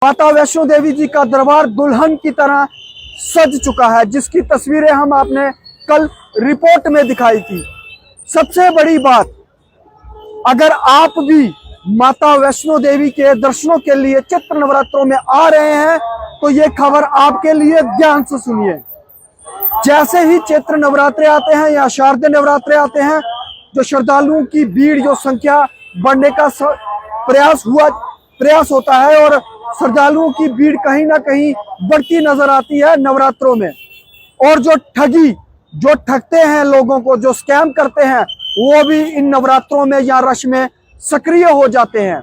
माता वैष्णो देवी जी का दरबार दुल्हन की तरह सज चुका है, जिसकी तस्वीरें हम आपने कल रिपोर्ट में दिखाई थी। सबसे बड़ी बात, अगर आप भी माता वैष्णो देवी के दर्शनों के लिए चैत्र नवरात्रों में आ रहे हैं तो ये खबर आपके लिए ध्यान से सुनिए। जैसे ही चैत्र नवरात्रे आते हैं या शारदीय नवरात्रे आते हैं, जो श्रद्धालुओं की भीड़, जो संख्या बढ़ने का प्रयास होता है और श्रद्धालुओं की भीड़ कहीं ना कहीं बढ़ती नजर आती है नवरात्रों में। और जो ठगते हैं लोगों को, जो स्कैम करते हैं, वो भी इन नवरात्रों में या रश में सक्रिय हो जाते हैं।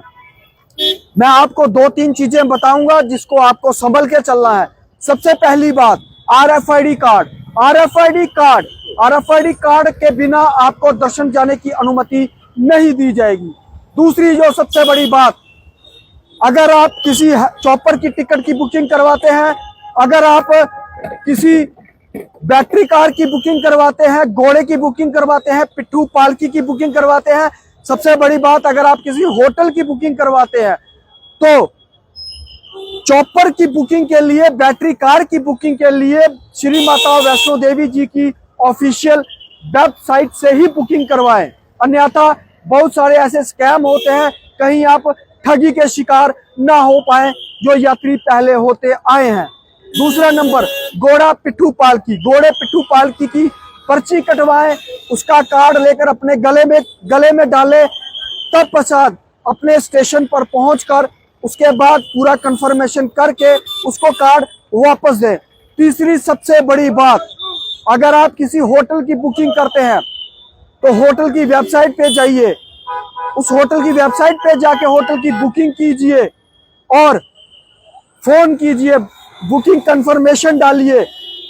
मैं आपको 2-3 चीजें बताऊंगा जिसको आपको संभल के चलना है। सबसे पहली बात, RFID कार्ड। RFID कार्ड के बिना आपको दर्शन जाने की अनुमति नहीं दी जाएगी। दूसरी जो सबसे बड़ी बात, अगर आप किसी चॉपर की टिकट की बुकिंग करवाते हैं, अगर आप किसी बैटरी कार की बुकिंग करवाते हैं, घोड़े की बुकिंग करवाते हैं, पिट्ठू पालकी की बुकिंग करवाते हैं, सबसे बड़ी बात, अगर आप किसी होटल की बुकिंग करवाते हैं, तो चॉपर की बुकिंग के लिए, बैटरी कार की बुकिंग के लिए श्री माता वैष्णो देवी जी की ऑफिशियल वेबसाइट से ही बुकिंग करवाएं। अन्यथा बहुत सारे ऐसे स्कैम होते हैं, कहीं आप ठगी के शिकार ना हो पाए जो यात्री पहले होते आए हैं। दूसरा नंबर, घोड़े पिट्ठू पालकी की पर्ची कटवाएं, उसका कार्ड लेकर अपने गले में डालें, तब पश्चात अपने स्टेशन पर पहुंचकर उसके बाद पूरा कंफर्मेशन करके उसको कार्ड वापस दें। तीसरी सबसे बड़ी बात, अगर आप किसी होटल की बुकिंग करते हैं तो होटल की वेबसाइट पे जाइए, उस होटल की वेबसाइट पे जाके होटल की बुकिंग कीजिए और फोन कीजिए, बुकिंग कंफर्मेशन डालिए,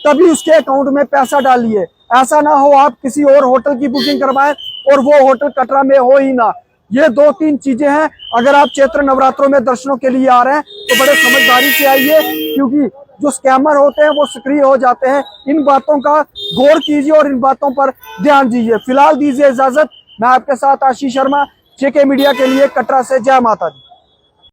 तभी उसके अकाउंट में पैसा डालिए। ऐसा ना हो आप किसी और होटल की बुकिंग करवाएं और वो होटल कटरा में हो ही ना। ये 2-3 चीजें हैं। अगर आप चैत्र नवरात्रों में दर्शनों के लिए आ रहे हैं तो बड़े समझदारी से आइए, क्योंकि जो स्कैमर होते हैं वो सक्रिय हो जाते हैं। इन बातों का गौर कीजिए और इन बातों पर ध्यान दीजिए। फिलहाल दीजिए इजाजत। मैं आपके साथ आशीष शर्मा, JK मीडिया के लिए कटरा से। जय माता दी।